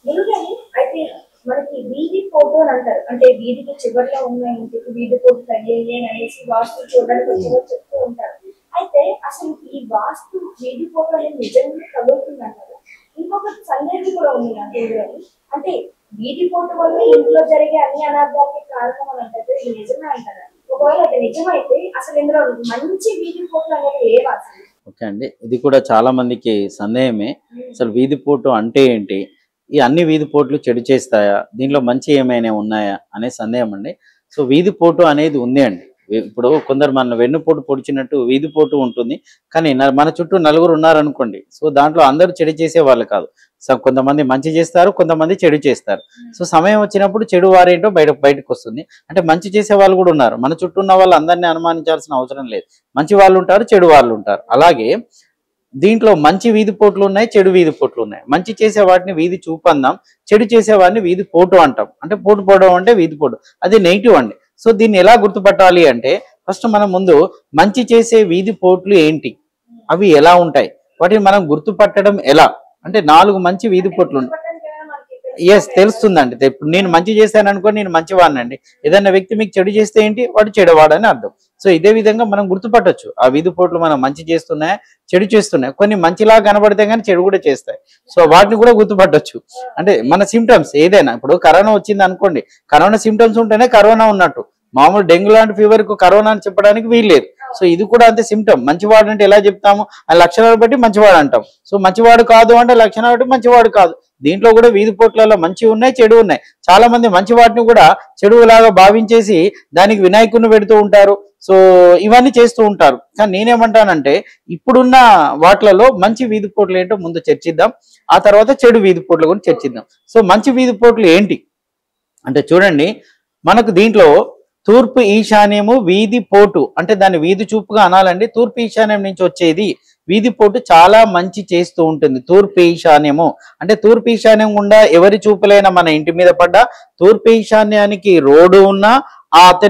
ముందుగానే అయితే మనకి వీధి ఫోటో అని అంటారు. అంటే వీధికి చివరిలో ఉన్న ఇంటికి వీధి ఫోటో తగిలి అనేసి వాస్తు చూడడానికి వచ్చేవారు చెప్తూ ఉంటారు. అయితే అసలు ఈ వాస్తు వీధి ఫోటో అనేది నిజంగా తగులుతుంది అంటారు. ఇంకొక సందేహం కూడా ఉంది నాకు ఇందులోని. అంటే వీధి ఫోటో వల్ల ఇంట్లో జరిగే అన్ని అనార్థాలకి కారణం అని అంటారు. ఇది నిజమే అంటారా? ఒకవేళ అది నిజమైతే అసలు ఇందులో మంచి వీధి ఫోటో అనేది లేవా అసలు? ఓకే అండి. ఇది కూడా చాలా మందికి సందేహమే. అసలు వీధి పోటు అంటే ఏంటి? ఈ అన్ని వీధి పోట్లు చెడు చేస్తాయా? దీనిలో మంచి ఏమైనా ఉన్నాయా? అనే సందేహం అండి. సో వీధి పోటు అనేది ఉంది అండి. ఇప్పుడు కొందరు మన వెన్నుపోటు పొడిచినట్టు వీధి పోటు ఉంటుంది. కానీ మన చుట్టూ నలుగురు ఉన్నారనుకోండి. సో దాంట్లో అందరూ చెడు చేసేవాళ్ళు కాదు. సో కొంతమంది మంచి చేస్తారు, కొంతమంది చెడు చేస్తారు. సో సమయం వచ్చినప్పుడు చెడు వారేంటో బయటకు వస్తుంది. అంటే మంచి చేసే వాళ్ళు కూడా ఉన్నారు. మన చుట్టూ ఉన్న వాళ్ళు అందరినీ అనుమానించాల్సిన అవసరం లేదు. మంచి వాళ్ళు ఉంటారు, చెడు వాళ్ళు ఉంటారు. అలాగే దీంట్లో మంచి వీధి పోట్లు ఉన్నాయి, చెడు వీధి పోట్లు ఉన్నాయి. మంచి చేసే వాటిని వీధి చూపు అందాం, చెడు చేసే వాటిని వీధి పోటు అంటాం. అంటే పోటు పోవడం అంటే వీధి పోటు, అది నెగిటివ్ అండి. సో దీన్ని ఎలా గుర్తుపట్టాలి అంటే ఫస్ట్ మనం ముందు మంచి చేసే వీధి పోట్లు ఏంటి, అవి ఎలా ఉంటాయి, వాటిని మనం గుర్తుపట్టడం ఎలా అంటే 4 మంచి వీధి పోట్లు ఎస్ తెలుస్తుందండి. ఇప్పుడు నేను మంచి చేశాను అనుకో, నేను మంచివాడినండి. ఏదైనా వ్యక్తి మీకు చెడు చేస్తే ఏంటి, వాడు చెడువాడని అర్థం. సో ఇదే విధంగా మనం గుర్తుపట్టొచ్చు ఆ వీధి పోట్లు మనం మంచి చేస్తున్నాయా, చెడు చేస్తున్నాయి. కొన్ని మంచిలా కనబడితే కానీ చెడు కూడా చేస్తాయి. సో వాటిని కూడా గుర్తుపట్టొచ్చు. అంటే మన సిమ్టమ్స్ ఏదైనా, ఇప్పుడు కరోనా వచ్చింది అనుకోండి, కరోనా సిమ్టమ్స్ ఉంటేనే కరోనా ఉన్నట్టు. మామూలు డెంగ్యూ లాంటి ఫీవర్ కు కరోనా అని చెప్పడానికి వీల్లేదు. సో ఇది కూడా అంతే సిమ్టమ్. మంచివాడు అంటే ఎలా చెప్తాము, ఆ లక్షణాలు బట్టి మంచివాడు అంటాం. సో మంచివాడు కాదు అంటే లక్షణాలు బట్టి మంచివాడు కాదు. దీంట్లో కూడా వీధి పోట్లలో మంచి ఉన్నాయి, చెడు ఉన్నాయి. చాలా మంది మంచి వాటిని కూడా చెడులాగా భావించేసి దానికి వినాయకుడిని పెడుతూ ఉంటారు. సో ఇవన్నీ చేస్తూ ఉంటారు. కానీ నేనేమంటానంటే ఇప్పుడున్న వాటిలలో మంచి వీధి పోట్లు ఏంటో ముందు చర్చిద్దాం, ఆ తర్వాత చెడు వీధి పోట్లు కూడా చర్చిద్దాం. సో మంచి వీధి పోట్లు ఏంటి అంటే చూడండి, మనకు దీంట్లో తూర్పు ఈశాన్యము వీధి పోటు అంటే దాన్ని వీధి చూపుగా అనాలండి. తూర్పు ఈశాన్యం నుంచి వచ్చేది వీధి పోటు చాలా మంచి చేస్తూ ఉంటుంది. తూర్పు ఈశాన్యము అంటే తూర్పు ఈశాన్యం గుండా ఎవరి చూపులైనా మన ఇంటి మీద పడ్డా, తూర్పు ఈశాన్యానికి రోడ్డు ఉన్నా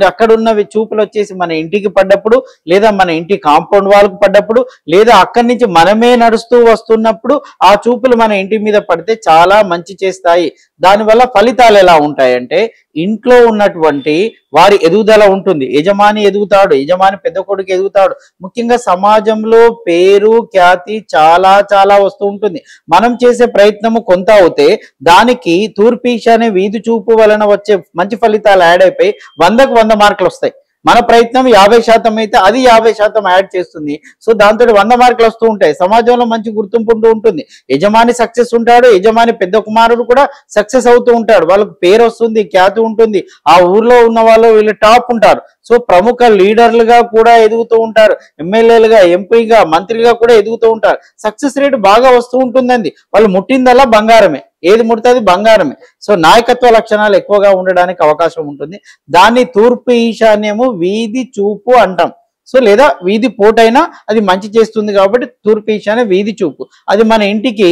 అక్కడ ఉన్నవి చూపులు వచ్చేసి మన ఇంటికి పడ్డప్పుడు, లేదా మన ఇంటి కాంపౌండ్ వాళ్ళకు పడ్డప్పుడు, లేదా అక్కడి నుంచి మనమే నడుస్తూ వస్తున్నప్పుడు ఆ చూపులు మన ఇంటి మీద పడితే చాలా మంచి చేస్తాయి. దానివల్ల ఫలితాలు ఎలా ఉంటాయంటే ఇంట్లో ఉన్నటువంటి వారి ఎదుగుదల ఉంటుంది. యజమాని ఎదుగుతాడు, యజమాని పెద్ద కొడుకు ఎదుగుతాడు. ముఖ్యంగా సమాజంలో పేరు ఖ్యాతి చాలా చాలా వస్తూ ఉంటుంది. మనం చేసే ప్రయత్నము కొంత అవుతే దానికి తూర్పు ఈశాన్య వీధి చూపు వలన వచ్చే మంచి ఫలితాలు యాడ్ అయిపోయి 100కు 100 మార్కులు వస్తాయి. మన ప్రయత్నం 50% అయితే అది 50% యాడ్ చేస్తుంది. సో దాంతో 100 మార్కులు వస్తూ ఉంటాయి. సమాజంలో మంచి గుర్తింపు ఉంటూ ఉంటుంది. యజమాని సక్సెస్ ఉంటాడు, యజమాని పెద్ద కుమారుడు కూడా సక్సెస్ అవుతూ ఉంటాడు. వాళ్ళకు పేరు వస్తుంది, ఖ్యాతి ఉంటుంది. ఆ ఊర్లో ఉన్న వాళ్ళు వీళ్ళు టాప్ ఉంటారు. సో ప్రముఖ లీడర్లుగా కూడా ఎదుగుతూ ఉంటారు. ఎమ్మెల్యేలుగా, ఎంపీగా, మంత్రిగా కూడా ఎదుగుతూ ఉంటారు. సక్సెస్ రేట్ బాగా వస్తూ ఉంటుందండి. వాళ్ళు ముట్టిందల్లా బంగారమే, ఏది ముడుతుంది బంగారమే. సో నాయకత్వ లక్షణాలు ఎక్కువగా ఉండడానికి అవకాశం ఉంటుంది. దాన్ని తూర్పు ఈశాన్యము వీధి చూపు అంటాం. సో లేదా వీధి పోటైనా అది మంచి చేస్తుంది కాబట్టి తూర్పు ఈశాన్య వీధి చూపు. అది మన ఇంటికి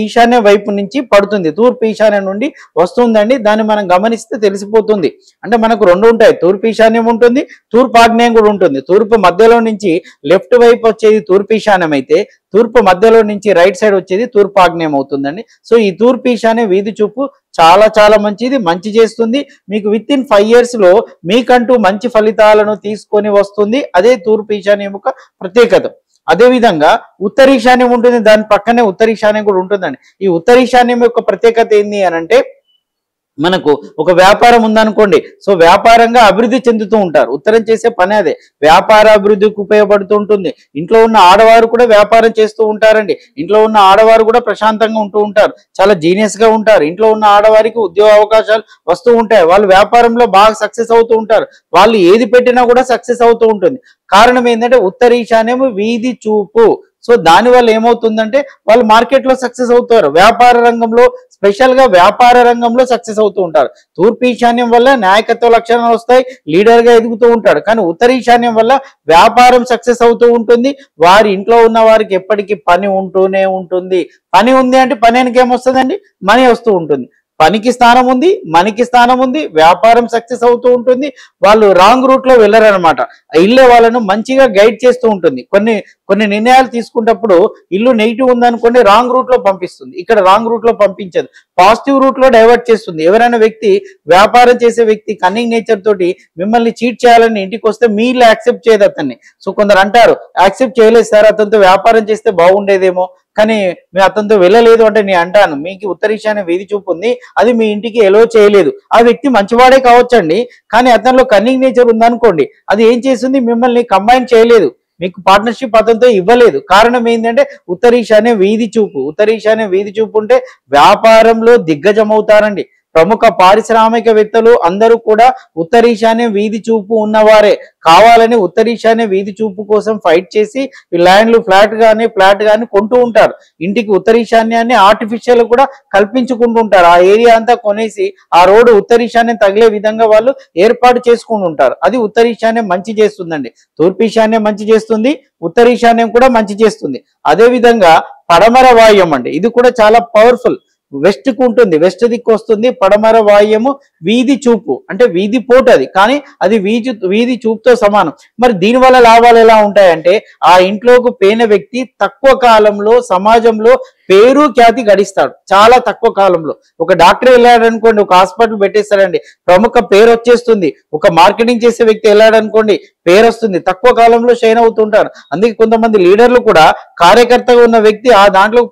ఈశాన్య వైపు నుంచి పడుతుంది, తూర్పు ఈశాన్యం నుండి వస్తుందండి. దాన్ని మనం గమనిస్తే తెలిసిపోతుంది. అంటే మనకు 2 ఉంటాయి, తూర్పు ఈశాన్యం ఉంటుంది, తూర్పు ఆగ్నేయం కూడా ఉంటుంది. తూర్పు మధ్యలో నుంచి లెఫ్ట్ వైపు వచ్చేది తూర్పు ఈశాన్యం అయితే, తూర్పు మధ్యలో నుంచి రైట్ సైడ్ వచ్చేది తూర్పు ఆగ్నేయం అవుతుందండి. సో ఈ తూర్పు ఈశాన్య వీధి చూపు చాలా చాలా మంచిది, మంచి చేస్తుంది. మీకు విత్ ఇన్ 5 years లో మీకంటూ మంచి ఫలితాలను తీసుకొని వస్తుంది. అదే తూర్పు ఈశాన్యం యొక్క ప్రత్యేకత. అదే విధంగా ఉత్తర ఈశాన్యం ఉంటుంది, దాని పక్కనే ఉత్తర ఈశాన్యం కూడా ఉంటుందండి. ఈ ఉత్తర ఈశాన్యం యొక్క ప్రత్యేకత ఏంటి అని అంటే మనకు ఒక వ్యాపారం ఉందనుకోండి, సో వ్యాపారంగా అభివృద్ధి చెందుతూ ఉంటారు. ఉత్తరం చేసే పని అదే, వ్యాపార అభివృద్ధికి ఉపయోగపడుతూ ఉంటుంది. ఇంట్లో ఉన్న ఆడవారు కూడా వ్యాపారం చేస్తూ ఉంటారండి. ఇంట్లో ఉన్న ఆడవారు కూడా ప్రశాంతంగా ఉంటూ ఉంటారు, చాలా జీనియస్ గా ఉంటారు. ఇంట్లో ఉన్న ఆడవారికి ఉద్యోగ అవకాశాలు వస్తూ ఉంటాయి. వాళ్ళు వ్యాపారంలో బాగా సక్సెస్ అవుతూ ఉంటారు. వాళ్ళు ఏది పెట్టినా కూడా సక్సెస్ అవుతూ ఉంటుంది. కారణం ఏంటంటే ఉత్తర ఈశాన్యము వీధి చూపు. సో దానివల్ల ఏమవుతుందంటే వాళ్ళు మార్కెట్లో సక్సెస్ అవుతారు. వ్యాపార రంగంలో, స్పెషల్ గా వ్యాపార రంగంలో సక్సెస్ అవుతూ ఉంటారు. తూర్పు ఈశాన్యం వల్ల నాయకత్వ లక్షణాలు వస్తాయి, లీడర్ గా ఎదుగుతూ ఉంటాడు. కానీ ఉత్తర ఈశాన్యం వల్ల వ్యాపారం సక్సెస్ అవుతూ ఉంటుంది. వారి ఇంట్లో ఉన్న వారికి ఎప్పటికీ పని ఉంటూనే ఉంటుంది. పని ఉంది అంటే పని వెనక ఏమొస్తుందండి, మనీ వస్తూ ఉంటుంది. పనికి స్థానం ఉంది, మనకి స్థానం ఉంది, వ్యాపారం సక్సెస్ అవుతూ ఉంటుంది. వాళ్ళు రాంగ్ రూట్ లో వెళ్ళరనమాట. ఇల్లే వాళ్ళను మంచిగా గైడ్ చేస్తూ ఉంటుంది. కొన్ని నిర్ణయాలు తీసుకున్నప్పుడు ఇల్లు నెగిటివ్ ఉందనుకోండి, రాంగ్ రూట్ లో పంపిస్తుంది. ఇక్కడ రాంగ్ రూట్ లో పంపించదు, పాజిటివ్ రూట్ లో డైవర్ట్ చేస్తుంది. ఎవరైనా వ్యక్తి, వ్యాపారం చేసే వ్యక్తి కన్నింగ్ నేచర్ తోటి మిమ్మల్ని చీట్ చేయాలని ఇంటికి వస్తే మీరు యాక్సెప్ట్ చేయదు అతన్ని. సో కొందరు అంటారు, యాక్సెప్ట్ చేయలేదు సార్, అతనితో వ్యాపారం చేస్తే బాగుండేదేమో, కానీ మేము అతనితో వెళ్ళలేదు అంటే నేను అంటాను, మీకు ఉత్తరీశాన్య వీధి చూపు ఉంది, అది మీ ఇంటికి ఎలో చేయలేదు. ఆ వ్యక్తి మంచివాడే కావచ్చండి, కానీ అతనిలో కన్నింగ్ నేచర్ ఉందనుకోండి, అది ఏం చేస్తుంది, మిమ్మల్ని కంబైన్ చేయలేదు, మీకు పార్ట్నర్షిప్ అతనితో ఇవ్వలేదు. కారణం ఏంటంటే ఉత్తరీశాన్య వీధి చూపు. ఉత్తరీశాన్య వీధి చూపు ఉంటే వ్యాపారంలో దిగ్గజమవుతారండి. ప్రముఖ పారిశ్రామికవేత్తలు అందరూ కూడా ఉత్తరీశాన్య వీధి చూపు ఉన్నవారే. కావాలని ఉత్తరీశాన్య వీధి చూపు కోసం ఫైట్ చేసి ల్యాండ్లు ఫ్లాట్ గానీ కొంటూ ఉంటారు. ఇంటికి ఉత్తరీశాన్యాన్ని ఆర్టిఫిషియల్ కూడా కల్పించుకుంటూ ఉంటారు. ఆ ఏరియా అంతా కొనేసి ఆ రోడ్డు ఉత్తరీశాన్యం తగిలే విధంగా వాళ్ళు ఏర్పాటు చేసుకుంటూ ఉంటారు. అది ఉత్తరీశాన్యం మంచి చేస్తుందండి. తూర్పీశాన్యం మంచి చేస్తుంది, ఉత్తరీశాన్యం కూడా మంచి చేస్తుంది. అదే విధంగా పడమర వాయువ్యం అండి, ఇది కూడా చాలా పవర్ఫుల్. వెస్ట్ కు ఉంటుంది, వెస్ట్ దిక్కు వస్తుంది. పడమర వాయువ్యము వీధి చూపు, అంటే వీధి పోటు అది, కానీ అది వీధి చూపుతో సమానం. మరి దీనివల్ల లాభాలు ఎలా ఉంటాయంటే, ఆ ఇంట్లోకి పోయిన వ్యక్తి తక్కువ కాలంలో సమాజంలో పేరు ఖ్యాతి గడిస్తాడు. చాలా తక్కువ కాలంలో. ఒక డాక్టర్ వెళ్ళాడు అనుకోండి, ఒక హాస్పిటల్ పెట్టేస్తాడండి, ప్రముఖ పేరు వచ్చేస్తుంది. ఒక మార్కెటింగ్ చేసే వ్యక్తి వెళ్ళాడు అనుకోండి, పేరు వస్తుంది. తక్కువ కాలంలో షైన్ అవుతుంటారు. అందుకే కొంతమంది లీడర్లు కూడా, కార్యకర్తగా ఉన్న వ్యక్తి ఆ దాంట్లోకి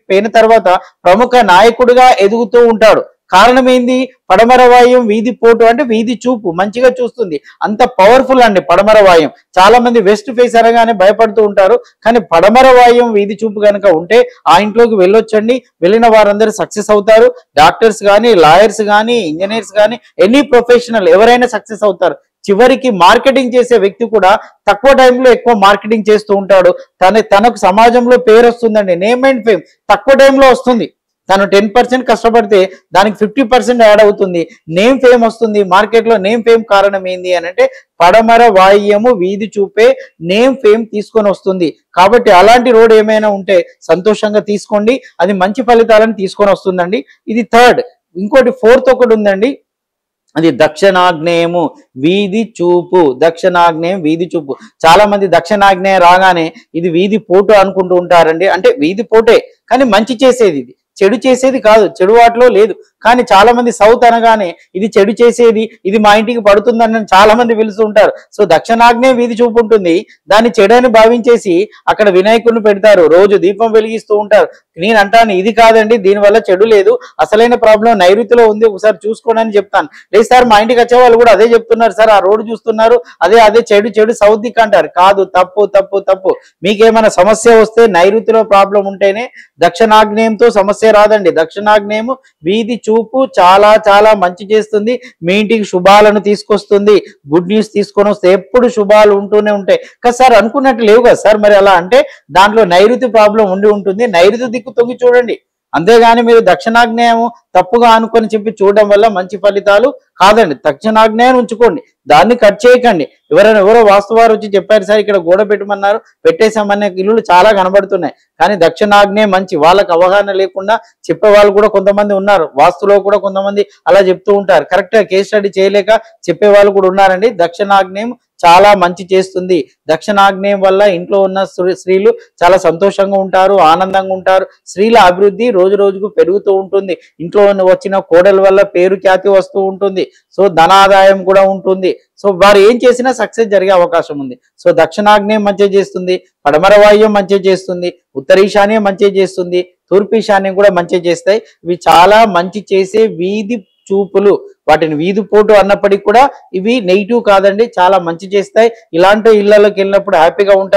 పోయిన తర్వాత ప్రముఖ నాయకుడిగా ఎదుగుతూ ఉంటాడు. కారణం ఏంది, పడమర వాయువ్యం వీధి పోటు, అంటే వీధి చూపు మంచిగా చూస్తుంది. అంత పవర్ఫుల్ అండి పడమర వాయువ్యం. చాలా మంది వెస్ట్ ఫేస్ అనగానే భయపడుతూ ఉంటారు, కానీ పడమర వాయువ్యం వీధి చూపు కనుక ఉంటే ఆ ఇంట్లోకి వెళ్ళొచ్చండి. వెళ్ళిన వారందరూ సక్సెస్ అవుతారు. డాక్టర్స్ కానీ, లాయర్స్ కానీ, ఇంజనీర్స్ కానీ, ఎనీ ప్రొఫెషనల్ ఎవరైనా సక్సెస్ అవుతారు. చివరికి మార్కెటింగ్ చేసే వ్యక్తి కూడా తక్కువ టైంలో ఎక్కువ మార్కెటింగ్ చేస్తూ ఉంటాడు. తనకు సమాజంలో పేరు వస్తుందండి, నేమ్ అండ్ ఫేమ్ తక్కువ టైంలో వస్తుంది. తను 10% కష్టపడితే దానికి 50% యాడ్ అవుతుంది, నేమ్ ఫేమ్ వస్తుంది. మార్కెట్లో నేమ్ ఫేమ్ కారణం ఏంది అని అంటే, పడమర వాయువ్యము వీధి చూపే నేమ్ ఫేమ్ తీసుకొని వస్తుంది. కాబట్టి అలాంటి రోడ్ ఏమైనా ఉంటే సంతోషంగా తీసుకోండి, అది మంచి ఫలితాలను తీసుకొని వస్తుందండి. ఇది థర్డ్. ఇంకోటి ఫోర్త్ ఒకటి ఉందండి, అది దక్షిణాగ్నేయము వీధి చూపు. దక్షిణాగ్నేయం వీధి చూపు. చాలా మంది దక్షిణాగ్నేయం రాగానే ఇది వీధి పోటు అనుకుంటూ ఉంటారండి. అంటే వీధి పోటే, కానీ మంచి చేసేది, ఇది చెడు చేసేది కాదు, చెడు వాటిలో లేదు. కానీ చాలా మంది సౌత్ అనగానే ఇది చెడు చేసేది, ఇది మా ఇంటికి పడుతుందని చాలా మంది పిలుస్తూ ఉంటారు. సో దక్షిణాగ్నేయ వీధి చూపు ఉంటుంది, దాన్ని చెడని భావించేసి అక్కడ వినాయకుడిని పెడతారు, రోజు దీపం వెలిగిస్తూ ఉంటారు. నేను అంటాను, ఇది కాదండి, దీనివల్ల చెడు లేదు, అసలైన ప్రాబ్లం నైరుతిలో ఉంది, ఒకసారి చూసుకోండి అని చెప్తాను. లేదు సార్, మా ఇంటికి వచ్చే వాళ్ళు కూడా అదే చెప్తున్నారు సార్, ఆ రోడ్డు చూస్తున్నారు, అదే చెడు సౌత్ దిక్కు అంటారు. కాదు, తప్పు. మీకేమైనా సమస్య వస్తే నైరుతిలో ప్రాబ్లం ఉంటేనే, దక్షిణాగ్నేయంతో సమస్య రాదండి. దక్షిణాగ్నేయము వీధి చూపు చాలా చాలా మంచి చేస్తుంది. మీ ఇంటికి శుభాలను తీసుకొస్తుంది, గుడ్ న్యూస్ తీసుకొని వస్తే ఎప్పుడు శుభాలు ఉంటూనే ఉంటాయి. కదా సార్, అనుకున్నట్టు లేవు కదా సార్, మరి అలా అంటే దాంట్లో నైరుతి ప్రాబ్లం ఉండి ఉంటుంది. నైరుతి దిక్కు తొంగి చూడండి, అంతేగాని మీరు దక్షిణాగ్నేయం తప్పుగా అనుకొని చెప్పి చూడడం వల్ల మంచి ఫలితాలు కాదండి. దక్షిణాగ్నేయాన్ని ఉంచుకోండి, దాన్ని కట్ చేయకండి. ఎవరో వాస్తువారు వచ్చి చెప్పారు సార్, ఇక్కడ గోడ పెట్టమన్నారు, పెట్టేసామనే ఇల్లులు చాలా కనబడుతున్నాయి, కానీ దక్షిణాగ్నేయం మంచి. వాళ్ళకి అవగాహన లేకుండా చెప్పే వాళ్ళు కూడా కొంతమంది ఉన్నారు. వాస్తులో కూడా కొంతమంది అలా చెప్తూ ఉంటారు, కరెక్ట్ గా కేస్ స్టడీ చేయలేక చెప్పే వాళ్ళు కూడా ఉన్నారండి. దక్షిణాగ్నేయం చాలా మంచి చేస్తుంది. దక్షిణాగ్నేయం వల్ల ఇంట్లో ఉన్న స్త్రీలు చాలా సంతోషంగా ఉంటారు, ఆనందంగా ఉంటారు. స్త్రీల అభివృద్ధి రోజు రోజుకు పెరుగుతూ ఉంటుంది. ఇంట్లో వచ్చిన కోడల వల్ల పేరు ఖ్యాతి వస్తూ ఉంటుంది. సో ధనాదాయం కూడా ఉంటుంది. సో వారు ఏం చేసినా సక్సెస్ జరిగే అవకాశం ఉంది. సో దక్షిణాగ్నేయం మంచి చేస్తుంది, పడమర వాయువ్యం మంచి చేస్తుంది, ఉత్తరీశాన్యం మంచి చేస్తుంది, తూర్పీశాన్యం కూడా మంచి చేస్తాయి. ఇవి చాలా మంచి చేసే వీధి చూపులు. వాటిని వీధి పోటు అన్నప్పటికీ కూడా ఇవి నెగిటివ్ కాదండి, చాలా మంచి చేస్తాయి. ఇలాంటి ఇళ్లలోకి వెళ్ళినప్పుడు హ్యాపీగా ఉంటారు.